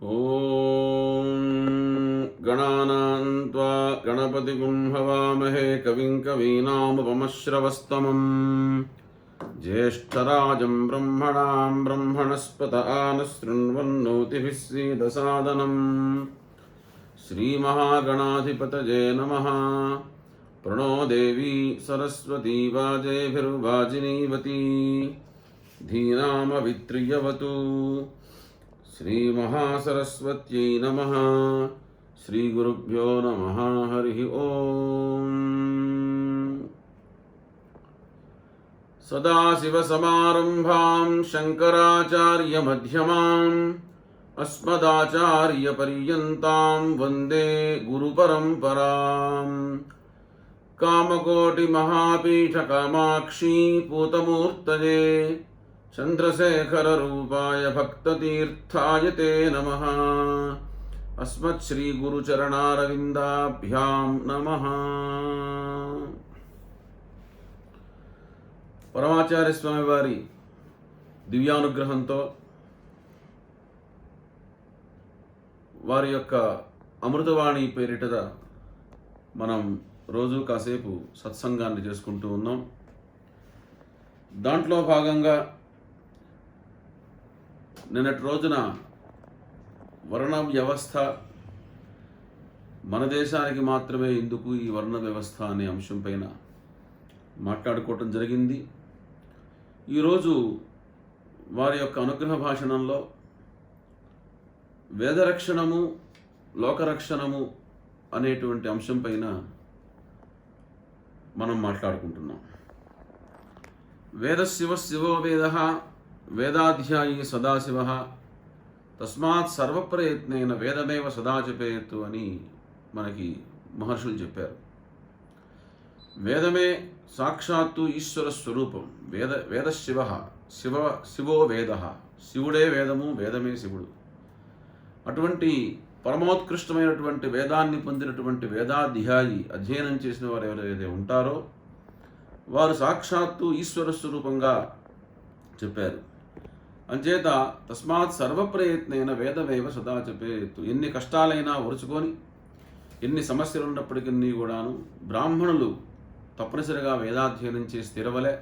ॐ गणानां त्वा गणपतिगुं हवामहे कविं कवीनामुपमश्रवस्तमम् ज्येष्ठराजं ब्रह्मणां ब्रह्मणस्पत आनशृण्वन्नोतिभिः सीदसादनम् श्रीमहागणाधिपतये नमः। प्रणो देवी सरस्वती वाजेभिर्वाजिनीवती धीनामवित्रियवतु। श्रीमहासरस्वत्यै नमः। श्रीगुरुभ्यो नमः। हरिः ओम्। सदाशिवसमारम्भां शङ्कराचार्यमध्यमाम् अस्मदाचार्यपर्यन्तां वन्दे गुरुपरम्पराम्। कामकोटिमहापीठकामाक्षी पूतमूर्तये चन्द्रशेखररूपाय भक्ततीर्थाय ते नमः। अस्मत्श्रीगुरुचरणारविन्दाभ्यां नमः। పరమాచార్య స్వామి వారి దివ్యానుగ్రహంతో వారి యొక్క అమృతవాణి పేరిట మనం రోజు కాసేపు సత్సంగాన్ని చేసుకుంటూ ఉన్నాం. దాంట్లో భాగంగా నిన్నటి రోజున వర్ణ వ్యవస్థ, మన దేశానికి మాత్రమే ఎందుకు ఈ వర్ణ వ్యవస్థ అనే అంశం పైన మాట్లాడుకోవటం జరిగింది. ఈరోజు వారి యొక్క అనుగ్రహ భాషణంలో వేదరక్షణము లోకరక్షణము అనేటువంటి అంశం పైన మనం మాట్లాడుకుంటున్నాం. వేదశివ శివో వేద వేదాధ్యాయీ సదాశివ తస్మాత్ సర్వప్రయత్నేన వేదమేవ సదా జపేతు అని మనకి మహర్షులు చెప్పారు. వేదమే సాక్షాత్తు ఈశ్వర స్వరూపం. వేదశివ శివో వేద, శివుడే వేదము, వేదమే శివుడు. అటువంటి పరమోత్కృష్టమైనటువంటి వేదాన్ని పొందినటువంటి వేదాధ్యాయి, అధ్యయనం చేసిన వారు ఎవరైతే ఉంటారో వారు సాక్షాత్తు ఈశ్వర స్వరూపంగా చెప్పారు. అంచేత తస్మాత్ సర్వప్రయత్నైన వేదమేవ సదా జపేతు. ఎన్ని కష్టాలైనా ఓర్చుకొని, ఎన్ని సమస్యలు ఉన్నప్పటికీ కూడాను బ్రాహ్మణులు తప్పనిసరిగా వేదాధ్యయనం చేసి తీరవలే.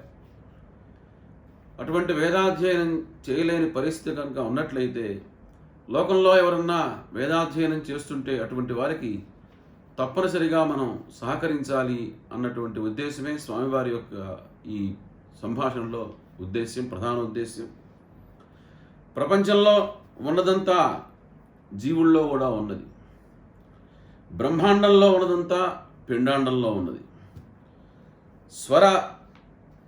అటువంటి వేదాధ్యయనం చేయలేని పరిస్థితి కనుక ఉన్నట్లయితే, లోకంలో ఎవరన్నా వేదాధ్యయనం చేస్తుంటే అటువంటి వారికి తప్పనిసరిగా మనం సహకరించాలి అన్నటువంటి ఉద్దేశమే స్వామివారి యొక్క ఈ సంభాషణలో ఉద్దేశ్యం, ప్రధాన ఉద్దేశ్యం. ప్రపంచంలో ఉన్నదంతా జీవుల్లో కూడా ఉన్నది. బ్రహ్మాండంలో ఉన్నదంతా పిండాండంలో ఉన్నది. స్వర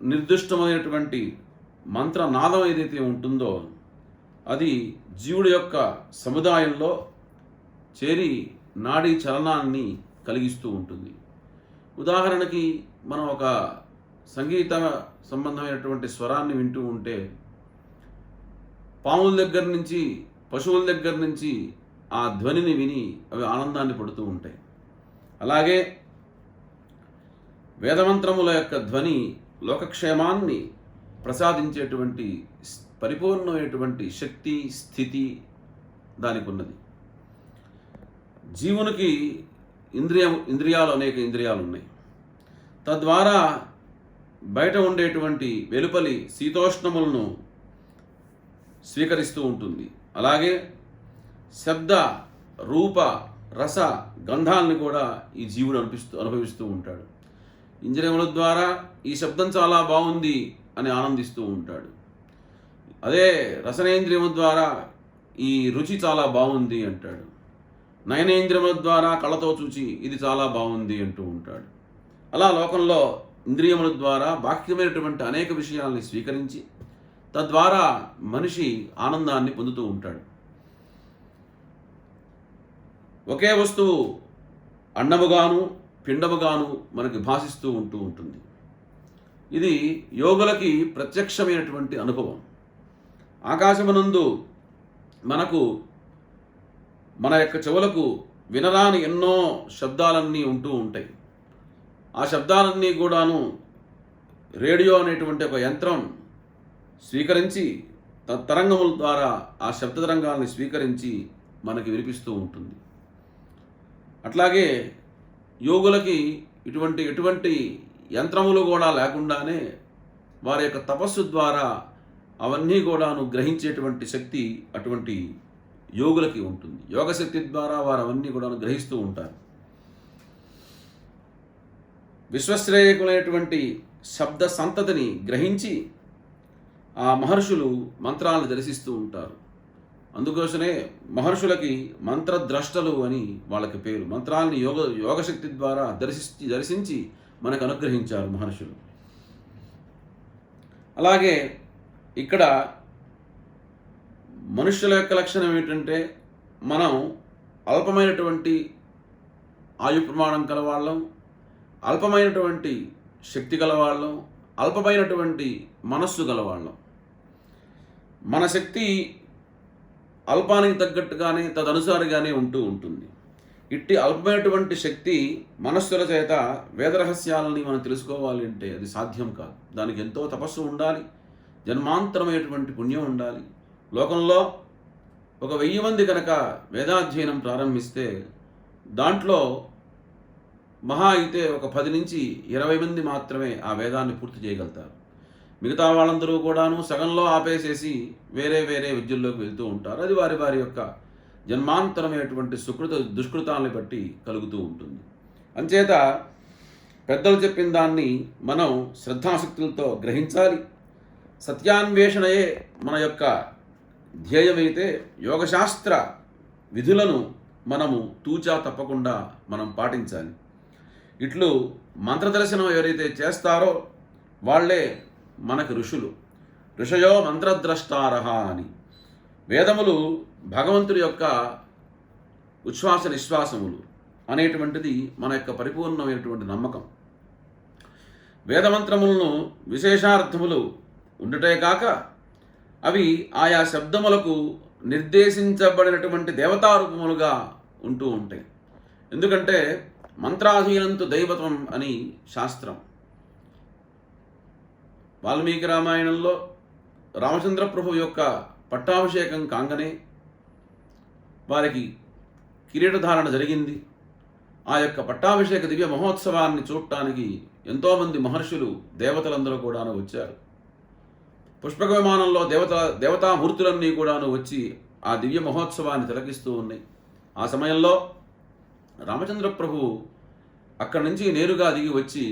నిర్దిష్టమైనటువంటి మంత్రనాదం ఏదైతే ఉంటుందో అది జీవుడి యొక్క సముదాయంలో చేరి నాడీ చలనాన్ని కలిగిస్తూ ఉంటుంది. ఉదాహరణకి మనం ఒక సంగీత సంబంధమైనటువంటి స్వరాన్ని వింటూ ఉంటే పాముల దగ్గర నుంచి, పశువుల దగ్గర నుంచి ఆ ధ్వనిని విని అవి ఆనందాన్ని పడుతూ ఉంటాయి. అలాగే వేదమంత్రముల యొక్క ధ్వని లోకక్షేమాన్ని ప్రసాదించేటువంటి పరిపూర్ణమైనటువంటి శక్తి, స్థితి దానికి ఉన్నది. జీవునికి ఇంద్రియాలు అనేక ఇంద్రియాలు ఉన్నాయి. తద్వారా బయట ఉండేటువంటి వెలుపలి శీతోష్ణములను స్వీకరిస్తూ ఉంటుంది. అలాగే శబ్ద, రూప, రస, గంధాలని కూడా ఈ జీవుడు అనుభవిస్తూ ఉంటాడు. ఇంద్రియముల ద్వారా ఈ శబ్దం చాలా బాగుంది అని ఆనందిస్తూ ఉంటాడు. అదే రసనేంద్రియము ద్వారా ఈ రుచి చాలా బాగుంది అంటాడు. నయనేంద్రియముల ద్వారా కళ్ళతో చూచి ఇది చాలా బాగుంది అంటూ ఉంటాడు. అలా లోకంలో ఇంద్రియముల ద్వారా బాహ్యమైనటువంటి అనేక విషయాల్ని స్వీకరించి తద్వారా మనిషి ఆనందాన్ని పొందుతూ ఉంటాడు. ఒకే వస్తువు అండముగాను పిండముగాను మనకి భాషిస్తూ ఉంటుంది. ఇది యోగులకి ప్రత్యక్షమైనటువంటి అనుభవం. ఆకాశమునందు మనకు మన యొక్క చెవులకు వినరాని ఎన్నో శబ్దాలన్నీ ఉంటూ ఉంటాయి. ఆ శబ్దాలన్నీ కూడాను రేడియో అనేటువంటి ఒక యంత్రం స్వీకరించి తరంగముల ద్వారా ఆ శబ్ద తరంగాల్ని స్వీకరించి మనకి వినిపిస్తూ ఉంటుంది. అట్లాగే యోగులకి ఎటువంటి యంత్రములు కూడా లేకుండానే వారి యొక్క తపస్సు ద్వారా అవన్నీ కూడాను గ్రహించేటువంటి శక్తి అటువంటి యోగులకి ఉంటుంది. యోగశక్తి ద్వారా వారు అవన్నీ కూడా గ్రహిస్తూ ఉంటారు. విశ్వశ్రేయకులైనటువంటి శబ్ద సంతతిని గ్రహించి ఆ మహర్షులు మంత్రాలను దర్శిస్తూ ఉంటారు. అందుకోసమే మహర్షులకి మంత్రద్రష్టలు అని వాళ్ళకి పేరు. మంత్రాలని యోగశక్తి ద్వారా దర్శించి మనకు అనుగ్రహించారు మహర్షులు. అలాగే ఇక్కడ మనుష్యుల యొక్క లక్షణం ఏంటంటే, మనం అల్పమైనటువంటి ఆయు ప్రమాణం కలవాళ్ళం, అల్పమైనటువంటి శక్తి గలవాళ్ళం, అల్పమైనటువంటి మనస్సు గలవాళ్ళం. మన శక్తి అల్పానికి తగ్గట్టుగానే తదనుసారిగానే ఉంటుంది. ఇట్టి అల్పమైనటువంటి శక్తి మనస్సుల చేత వేదరహస్యాలని మనం తెలుసుకోవాలి అంటే అది సాధ్యం కాదు. దానికి ఎంతో తపస్సు ఉండాలి, జన్మాంతరమైనటువంటి పుణ్యం ఉండాలి. లోకంలో 1000 మంది కనుక వేదాధ్యయనం ప్రారంభిస్తే దాంట్లో మహా అయితే 10 నుంచి 20 మంది మాత్రమే ఆ వేదాన్ని పూర్తి చేయగలుగుతారు. మిగతా వాళ్ళందరూ కూడాను సగంలో ఆపేసేసి వేరే విద్యల్లోకి వెళ్తూ ఉంటారు. అది వారి యొక్క జన్మాంతరమైనటువంటి దుష్కృతాలను బట్టి కలుగుతూ ఉంటుంది. అంచేత పెద్దలు చెప్పిన దాన్ని మనం శ్రద్ధాశక్తులతో గ్రహించాలి. సత్యాన్వేషణయే మన యొక్క ధ్యేయమైతే యోగశాస్త్ర విధులను మనము తూచా తప్పకుండా మనం పాటించాలి. ఇట్లు మంత్రదర్శనం ఎవరైతే చేస్తారో వాళ్ళే మనకు ఋషయో మంత్రద్రష్టారహ అని. వేదములు భగవంతుడి యొక్క ఉచ్ఛ్వాస నిశ్వాసములు అనేటువంటిది మన యొక్క పరిపూర్ణమైనటువంటి నమ్మకం. వేదమంత్రములను విశేషార్థములు ఉండుటే కాక అవి ఆయా శబ్దములకు నిర్దేశించబడినటువంటి దేవతారూపములుగా ఉంటూ ఉంటాయి. ఎందుకంటే మంత్రాధీనంతు దైవతం అని శాస్త్రం. వాల్మీకి రామాయణంలో రామచంద్ర ప్రభు యొక్క పట్టాభిషేకం కాంగనే వారికి కిరీటధారణ జరిగింది. ఆ యొక్క పట్టాభిషేక దివ్య మహోత్సవాన్ని చూడటానికి ఎంతోమంది మహర్షులు దేవతలందరూ కూడాను వచ్చారు. పుష్పక విమానంలో దేవతామూర్తులన్నీ కూడాను వచ్చి ఆ దివ్య మహోత్సవాన్ని తిలకిస్తూ ఉన్నాయి. ఆ సమయంలో రామచంద్ర ప్రభు అక్కడి నుంచి నేరుగా దిగి వచ్చి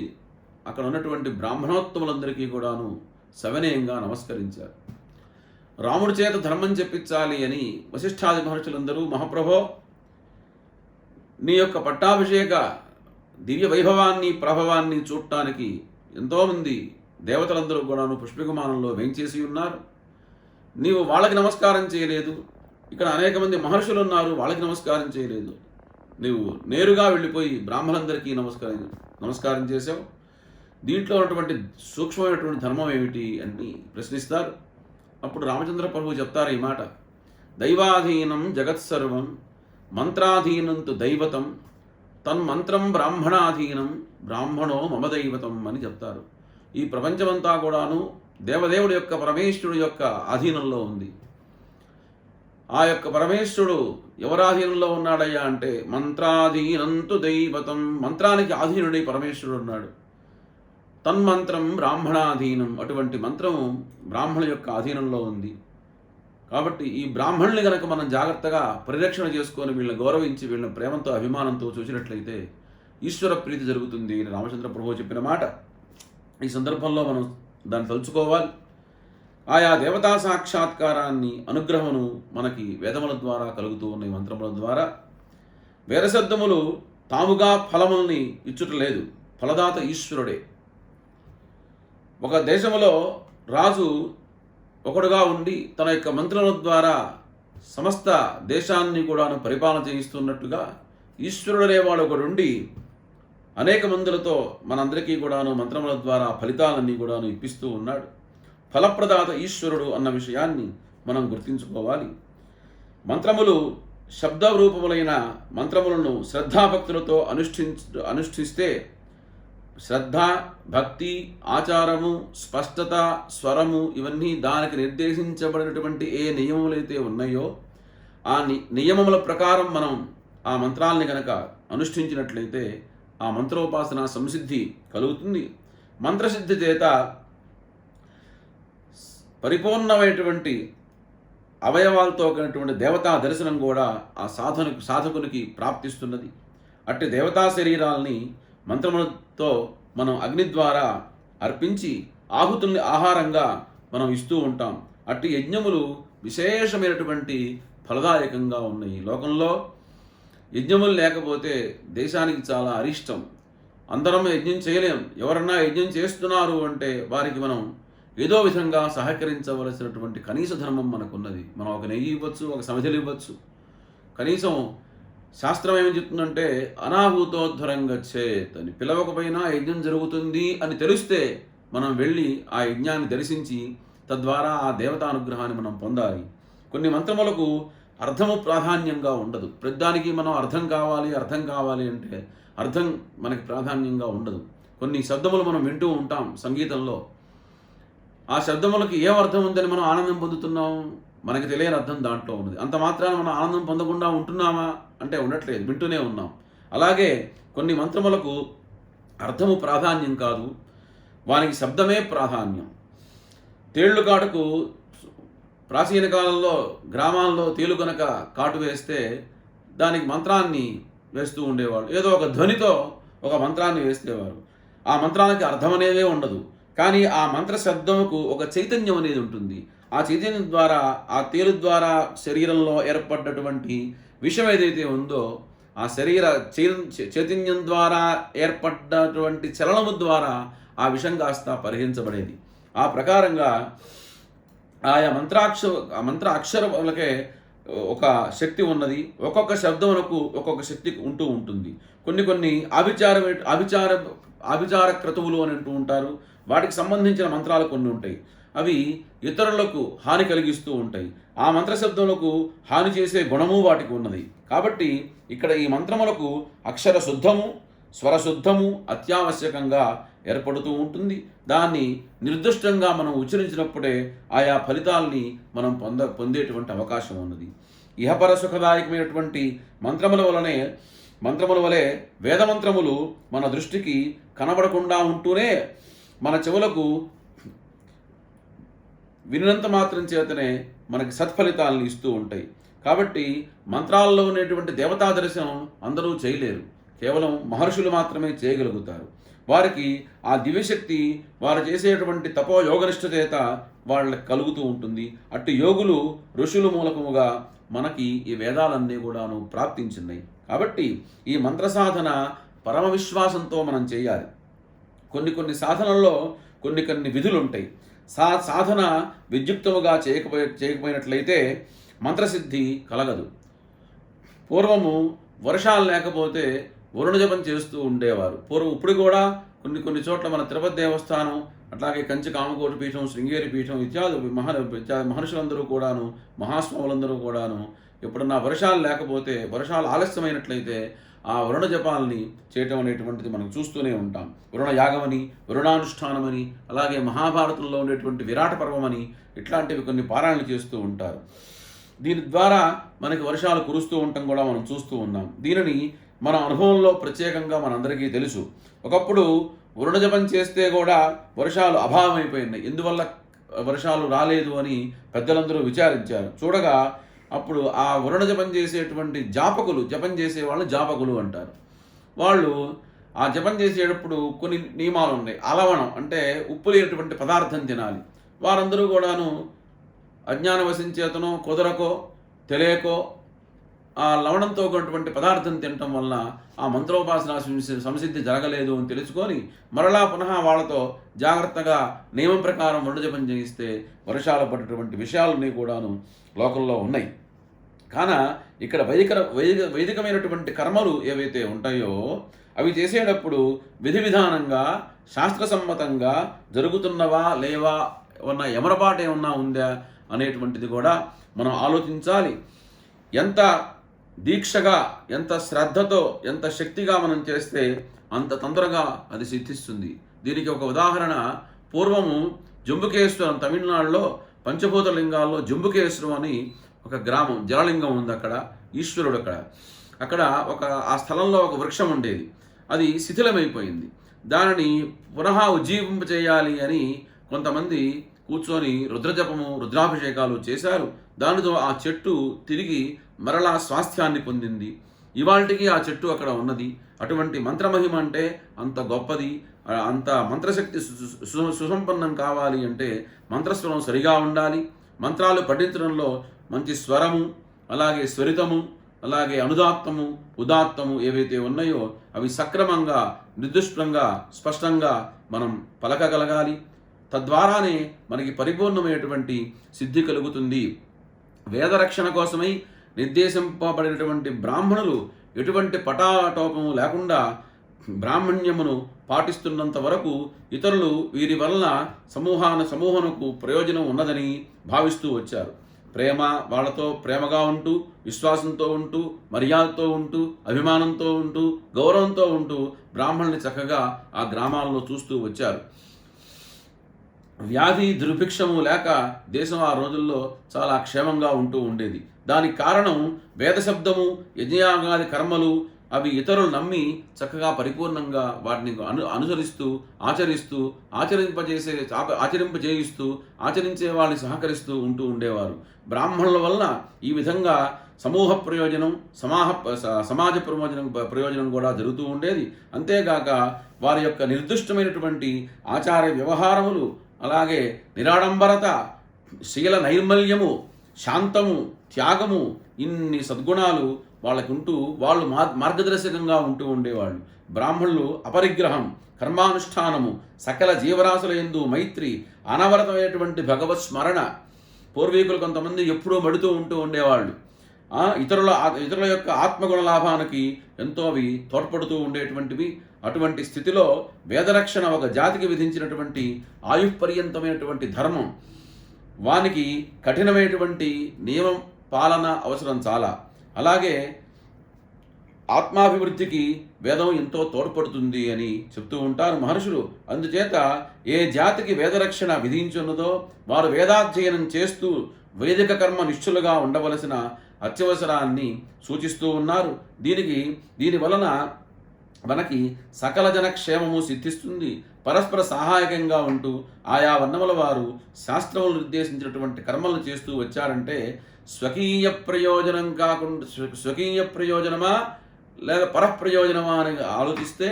అక్కడ ఉన్నటువంటి బ్రాహ్మణోత్తములందరికీ కూడాను సవినయంగా నమస్కరించారు. రాముడి చేత ధర్మం చెప్పించాలి అని వశిష్ఠాది మహర్షులందరూ, మహాప్రభో నీ యొక్క పట్టాభిషేక దివ్య వైభవాన్ని ప్రభావాన్ని చూడటానికి ఎంతోమంది దేవతలందరూ కూడాను పుష్పకుమానంలో వేంచేసి ఉన్నారు. నీవు వాళ్ళకి నమస్కారం చేయలేదు. ఇక్కడ అనేక మంది మహర్షులు ఉన్నారు, వాళ్ళకి నమస్కారం చేయలేదు. నీవు నేరుగా వెళ్ళిపోయి బ్రాహ్మణులందరికీ నమస్కారం చేసావు. దీంట్లో ఉన్నటువంటి సూక్ష్మమైనటువంటి ధర్మం ఏమిటి అని ప్రశ్నిస్తారు. అప్పుడు రామచంద్ర ప్రభు చెప్తారు ఈ మాట: దైవాధీనం జగత్సర్వం మంత్రాధీనంతు దైవతం తన్మంత్రం బ్రాహ్మణాధీనం బ్రాహ్మణో మమ దైవతం అని చెప్తారు. ఈ ప్రపంచమంతా కూడాను దేవదేవుడి యొక్క పరమేశ్వరుడు యొక్క అధీనంలో ఉంది. ఆ యొక్క పరమేశ్వరుడు ఎవరాధీనంలో ఉన్నాడయ్యా అంటే మంత్రాధీనంతు దైవతం, మంత్రానికి ఆధీనుడై పరమేశ్వరుడు ఉన్నాడు. తన్మంత్రం బ్రాహ్మణాధీనం, అటువంటి మంత్రము బ్రాహ్మణుల యొక్క అధీనంలో ఉంది. కాబట్టి ఈ బ్రాహ్మణుల్ని కనుక మనం జాగ్రత్తగా పరిరక్షణ చేసుకొని వీళ్ళని గౌరవించి వీళ్ళని ప్రేమతో అభిమానంతో చూసినట్లయితే ఈశ్వర ప్రీతి జరుగుతుంది అని రామచంద్ర ప్రభు చెప్పిన మాట. ఈ సందర్భంలో మనం దాన్ని తలుచుకోవాలి. ఆయా దేవతా సాక్షాత్కారాన్ని అనుగ్రహమును మనకి వేదముల ద్వారా కలుగుతూ ఉన్నాయి. మంత్రముల ద్వారా వేదశబ్దములు తాముగా ఫలముల్ని ఇచ్చుట లేదు, ఫలదాత ఈశ్వరుడే. ఒక దేశంలో రాజు ఒకడుగా ఉండి తన యొక్క మంత్రముల ద్వారా సమస్త దేశాన్ని కూడాను పరిపాలన చేయిస్తున్నట్టుగా ఈశ్వరుడు అనేవాడు ఒకడుండి అనేక మందులతో మనందరికీ కూడాను మంత్రముల ద్వారా ఫలితాలన్నీ కూడాను ఇప్పిస్తూ ఉన్నాడు. ఫలప్రదాత ఈశ్వరుడు అన్న విషయాన్ని మనం గుర్తించుకోవాలి. మంత్రములు శబ్ద రూపములైన మంత్రములను శ్రద్ధాభక్తులతో అనుష్ఠిస్తే శ్రద్ధ, భక్తి, ఆచారము, స్పష్టత, స్వరము ఇవన్నీ దానికి నిర్దేశించబడినటువంటి ఏ నియమములైతే ఉన్నాయో ఆ నియమముల ప్రకారం మనం ఆ మంత్రాలని కనుక అనుష్ఠించినట్లయితే ఆ మంత్రోపాసన సంసిద్ధి కలుగుతుంది. మంత్రసిద్ధి చేత పరిపూర్ణమైనటువంటి అవయవాలతో కలిగినటువంటి దేవతా దర్శనం కూడా ఆ సాధకునికి ప్రాప్తిస్తున్నది. అట్టి దేవతా శరీరాలని మంత్రములతో మనం అగ్ని ద్వారా అర్పించి ఆహుతుల్ని ఆహారంగా మనం ఇస్తూ ఉంటాం. అట్టి యజ్ఞములు విశేషమైనటువంటి ఫలదాయకంగా ఉన్నాయి. లోకంలో యజ్ఞములు లేకపోతే దేశానికి చాలా అరిష్టం. అందరం యజ్ఞం చేయలేం. ఎవరన్నా యజ్ఞం చేస్తున్నారు అంటే వారికి మనం ఏదో విధంగా సహకరించవలసినటువంటి కనీస ధర్మం మనకున్నది. మనం ఒక నెయ్యి ఇవ్వచ్చు, ఒక సమిధలు ఇవ్వచ్చు. కనీసం శాస్త్రం ఏమి చెప్తుందంటే అనాహూతోద్ధరం గచ్చేత్ అని, పిలవకపోయినా యజ్ఞం జరుగుతుంది అని తెలిస్తే మనం వెళ్ళి ఆ యజ్ఞాన్ని దర్శించి తద్వారా ఆ దేవతానుగ్రహాన్ని మనం పొందాలి. కొన్ని మంత్రములకు అర్థము ప్రాధాన్యంగా ఉండదు. ప్రతిదానికి మనం అర్థం కావాలి అంటే అర్థం మనకి ప్రాధాన్యంగా ఉండదు. కొన్ని శబ్దములు మనం వింటూ ఉంటాం సంగీతంలో. ఆ శబ్దములకి ఏం అర్థం ఉందని మనం ఆనందం పొందుతున్నాం? మనకి తెలియని అర్థం దాంట్లో ఉన్నది. అంత మాత్రాన మనం ఆనందం పొందకుండా ఉంటున్నామా అంటే ఉండట్లేదు, వింటూనే ఉన్నాం. అలాగే కొన్ని మంత్రములకు అర్థము ప్రాధాన్యం కాదు, వానికి శబ్దమే ప్రాధాన్యం. తేళ్లు కాటుకు ప్రాచీన కాలంలో గ్రామాల్లో తేలు కనుక కాటు వేస్తే దానికి మంత్రాన్ని వేస్తూ ఉండేవాళ్ళు. ఏదో ఒక ధ్వనితో ఒక మంత్రాన్ని వేసేవారు. ఆ మంత్రానికి అర్థం అనేదే ఉండదు, కానీ ఆ మంత్ర శబ్దముకు ఒక చైతన్యం అనేది ఉంటుంది. ఆ చైతన్యం ద్వారా, ఆ తేలు ద్వారా శరీరంలో ఏర్పడ్డటువంటి విషం ఏదైతే ఉందో ఆ శరీర చైతన్యం ద్వారా ఏర్పడ్డటువంటి చలనము ద్వారా ఆ విషం కాస్త పరిహరించబడేది. ఆ ప్రకారంగా ఆయా మంత్ర అక్షరములకే ఒక శక్తి ఉన్నది. ఒక్కొక్క శబ్దమునకు ఒక్కొక్క శక్తి ఉంటూ ఉంటుంది. కొన్ని ఆభిచార క్రతువులు అని అంటూ ఉంటారు. వాటికి సంబంధించిన మంత్రాలు కొన్ని ఉంటాయి. అవి ఇతరులకు హాని కలిగిస్తూ ఉంటాయి. ఆ మంత్ర శబ్దములకు హాని చేసే గుణము వాటికి ఉన్నది. కాబట్టి ఇక్కడ ఈ మంత్రములకు అక్షర శుద్ధము, స్వరశుద్ధము అత్యావశ్యకంగా ఏర్పడుతూ ఉంటుంది. దాన్ని నిర్దిష్టంగా మనం ఉచ్చరించినప్పుడే ఆయా ఫలితాలని మనం పొందేటువంటి అవకాశం ఉన్నది. ఇహపర సుఖదాయకమైనటువంటి మంత్రముల వలె వేదమంత్రములు మన దృష్టికి కనబడకుండా ఉంటూనే మన చెవులకు వినినంత మాత్రం చేతనే మనకి సత్ఫలితాలను ఇస్తూ ఉంటాయి. కాబట్టి మంత్రాల్లో ఉండేటువంటి దేవతా దర్శనం అందరూ చేయలేరు, కేవలం మహర్షులు మాత్రమే చేయగలుగుతారు. వారికి ఆ దివ్యశక్తి వారు చేసేటువంటి తపోయోగనిష్ట చేత వాళ్ళకి కలుగుతూ ఉంటుంది. అట్టి యోగులు ఋషులు మూలకముగా మనకి ఈ వేదాలన్నీ కూడాను ప్రాప్తించినాయి. కాబట్టి ఈ మంత్ర సాధన పరమ విశ్వాసంతో మనం చేయాలి. కొన్ని సాధనల్లో కొన్ని విధులు ఉంటాయి. సాధన విద్యుక్తముగా చేయకపోయినట్లయితే మంత్రసిద్ధి కలగదు. పూర్వము వర్షాలు లేకపోతే వరుణ జపం చేస్తూ ఉండేవారు. ఇప్పుడు కూడా కొన్ని చోట్ల మన తిరుపతి దేవస్థానం, అట్లాగే కంచి కామకోటి పీఠం, శృంగేరి పీఠం ఇత్యాది మహర్షులందరూ కూడాను, మహాస్వాములందరూ కూడాను ఎప్పుడన్నా వర్షాలు లేకపోతే, వర్షాలు ఆలస్యమైనట్లయితే ఆ వరుణ జపాలని చేయటం అనేటువంటిది మనం చూస్తూనే ఉంటాం. వరుణ యాగమని, వరుణానుష్ఠానమని, అలాగే మహాభారతంలో ఉండేటువంటి విరాట పర్వమని ఇట్లాంటివి కొన్ని పారాయణలు చేస్తూ ఉంటారు. దీని ద్వారా మనకి వర్షాలు కురుస్తూ ఉండటం కూడా మనం చూస్తూ ఉన్నాం. దీనిని మన అనుభవంలో ప్రత్యేకంగా మనందరికీ తెలుసు. ఒకప్పుడు వరుణ జపం చేస్తే కూడా వర్షాలు అభావమైపోయినాయి. ఎందువల్ల వర్షాలు రాలేదు అని పెద్దలందరూ విచారించారు. చూడగా అప్పుడు ఆ వరుణ జపం చేసేటువంటి జపం చేసే వాళ్ళని జాపకులు అంటారు. వాళ్ళు ఆ జపం చేసేటప్పుడు కొన్ని నియమాలు ఉన్నాయి. అలవణం అంటే ఉప్పు లేనటువంటి పదార్థం తినాలి. వారందరూ కూడాను అజ్ఞానవశం చేతనో కుదరకో తెలియకో ఆ లవణంతో ఉన్నటువంటి పదార్థం తినటం వల్ల ఆ మంత్రోపాసన సంసిద్ధి జరగలేదు అని తెలుసుకొని మరలా పునః వాళ్ళతో జాగ్రత్తగా నియమం ప్రకారం వరుణ జపం చేయిస్తే వర్షాలు పడ్డటువంటి విషయాలన్నీ కూడాను లోకంలో ఉన్నాయి. కాన ఇక్కడ వైదికమైనటువంటి కర్మలు ఏవైతే ఉంటాయో అవి చేసేటప్పుడు విధి విధానంగా శాస్త్రసమ్మతంగా జరుగుతున్నవా లేవా, ఉన్న ఎమరపాటు ఏమన్నా ఉందా అనేటువంటిది కూడా మనం ఆలోచించాలి. ఎంత దీక్షగా, ఎంత శ్రద్ధతో, ఎంత శక్తిగా మనం చేస్తే అంత తొందరగా అది సిద్ధిస్తుంది. దీనికి ఒక ఉదాహరణ, పూర్వము జంబుకేశ్వరం, తమిళనాడులో పంచభూత లింగాల్లో జంబుకేశ్వరం అని ఒక గ్రామం, జలలింగం ఉంది అక్కడ, ఈశ్వరుడు అక్కడ. అక్కడ ఆ స్థలంలో ఒక వృక్షం ఉండేది, అది శిథిలమైపోయింది. దానిని పునః ఉజ్జీవింపచేయాలి అని కొంతమంది కూర్చొని రుద్రజపము, రుద్రాభిషేకాలు చేశారు. దానితో ఆ చెట్టు తిరిగి మరలా స్వాస్థ్యాన్ని పొందింది. ఇవాళకి ఆ చెట్టు అక్కడ ఉన్నది. అటువంటి మంత్రమహిమ అంటే అంత గొప్పది. అంత మంత్రశక్తి సుసంపన్నం కావాలి అంటే మంత్రస్వరం సరిగా ఉండాలి. మంత్రాలు పఠించడంలో మంచి స్వరము, అలాగే స్వరితము, అలాగే అనుదాత్తము, ఉదాత్తము ఏవైతే ఉన్నాయో అవి సక్రమంగా, నిర్దిష్టంగా, స్పష్టంగా మనం పలకగలగాలి. తద్వారానే మనకి పరిపూర్ణమైనటువంటి సిద్ధి కలుగుతుంది. వేదరక్షణ కోసమై నిర్దేశింపబడినటువంటి బ్రాహ్మణులు ఎటువంటి పటాటోపము లేకుండా బ్రాహ్మణ్యమును పాటిస్తున్నంత వరకు ఇతరులు వీరి వలన సమూహమునకు ప్రయోజనం ఉన్నదని భావిస్తూ వచ్చారు. వాళ్ళతో ప్రేమగా ఉంటూ, విశ్వాసంతో ఉంటూ, మర్యాదతో ఉంటూ, అభిమానంతో ఉంటూ, గౌరవంతో ఉంటూ బ్రాహ్మణుల్ని చక్కగా ఆ గ్రామాల్లో చూస్తూ వచ్చారు. వ్యాధి దుర్భిక్షము లేక దేశం ఆ రోజుల్లో చాలా క్షేమంగా ఉంటూ ఉండేది. దానికి కారణం వేదశబ్దము, యజ్ఞయాగాది కర్మలు అవి ఇతరులు నమ్మి చక్కగా పరిపూర్ణంగా వాటిని అనుసరిస్తూ, ఆచరింపజేయిస్తూ, ఆచరించే వాళ్ళని సహకరిస్తూ ఉంటూ ఉండేవారు. బ్రాహ్మణుల వలన ఈ విధంగా సమూహ ప్రయోజనం, సమాజ ప్రయోజనం కూడా జరుగుతూ ఉండేది. అంతేగాక వారి యొక్క నిర్దిష్టమైనటువంటి ఆచార వ్యవహారములు, అలాగే నిరాడంబరత, శీల నైర్మల్యము, శాంతము, త్యాగము, ఇన్ని సద్గుణాలు వాళ్ళకుంటూ వాళ్ళు మార్గదర్శకంగా ఉంటూ ఉండేవాళ్ళు. బ్రాహ్మణులు అపరిగ్రహం, కర్మానుష్ఠానము, సకల జీవరాశుల యందు మైత్రి, అనవరతమైనటువంటి భగవత్ స్మరణ. పూర్వీకులు కొంతమంది ఎప్పుడూ మడుతూ ఉంటూ ఉండేవాళ్ళు. ఇతరుల యొక్క ఆత్మగుణ లాభానికి ఎంతో అవి తోడ్పడుతూ ఉండేటువంటివి. అటువంటి స్థితిలో వేదరక్షణ ఒక జాతికి విధించినటువంటి ఆయుఃపర్యంతమైనటువంటి ధర్మం. వానికి కఠినమైనటువంటి నియమం పాలన అవసరం చాలా. అలాగే ఆత్మాభివృద్ధికి వేదం ఎంతో తోడ్పడుతుంది అని చెప్తూ ఉంటారు మహర్షులు. అందుచేత ఏ జాతికి వేదరక్షణ విధించున్నదో వారు వేదాధ్యయనం చేస్తూ వైదిక కర్మ నిష్ఠులుగా ఉండవలసిన అత్యవసరాన్ని సూచిస్తూ ఉన్నారు. దీని వలన మనకి సకల జన క్షేమము సిద్ధిస్తుంది. పరస్పర సహాయకంగా ఉంటూ ఆయా వర్ణముల వారు శాస్త్రములు నిర్దేశించినటువంటి కర్మలను చేస్తూ వచ్చారంటే స్వకీయ ప్రయోజనం కాకుండా స్వకీయ ప్రయోజనమా లేదా పరప్రయోజనమా అని ఆలోచిస్తే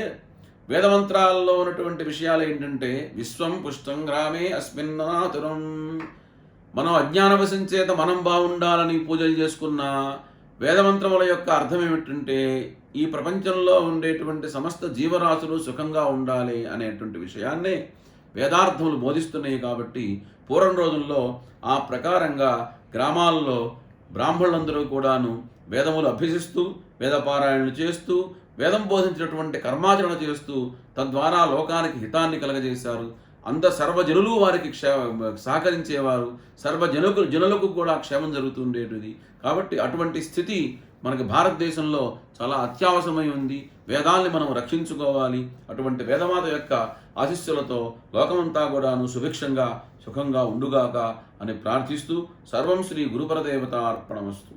వేదమంత్రాల్లో ఉన్నటువంటి విషయాలు ఏంటంటే విశ్వం పుష్టం గ్రామే అస్మిన్నాతురం. మనం అజ్ఞానవశం చేత మనం బాగుండాలని పూజలు చేసుకున్న వేదమంత్రముల యొక్క అర్థం ఏమిటంటే ఈ ప్రపంచంలో ఉండేటువంటి సమస్త జీవరాశులు సుఖంగా ఉండాలి అనేటువంటి విషయాన్నే వేదార్థములు బోధిస్తున్నాయి. కాబట్టి పూర్వం రోజుల్లో ఆ ప్రకారంగా గ్రామాల్లో బ్రాహ్మణులందరూ కూడాను వేదములు అభ్యసిస్తూ, వేదపారాయణలు చేస్తూ, వేదం బోధించినటువంటి కర్మాచరణ చేస్తూ తద్వారా లోకానికి హితాన్ని కలగజేశారు. సర్వజనులు వారికి సహకరించేవారు. జనులకు కూడా క్షేమం జరుగుతుండేటిది. కాబట్టి అటువంటి స్థితి మనకి భారతదేశంలో చాలా అత్యవసరమై ఉంది. వేదాల్ని మనం రక్షించుకోవాలి. అటువంటి వేదమాత యొక్క ఆశీస్సులతో లోకమంతా కూడాను సుభిక్షంగా సుఖంగా ఉండుగాక అని ప్రార్థిస్తూ సర్వం శ్రీ గురుపరదేవతార్పణమస్తు.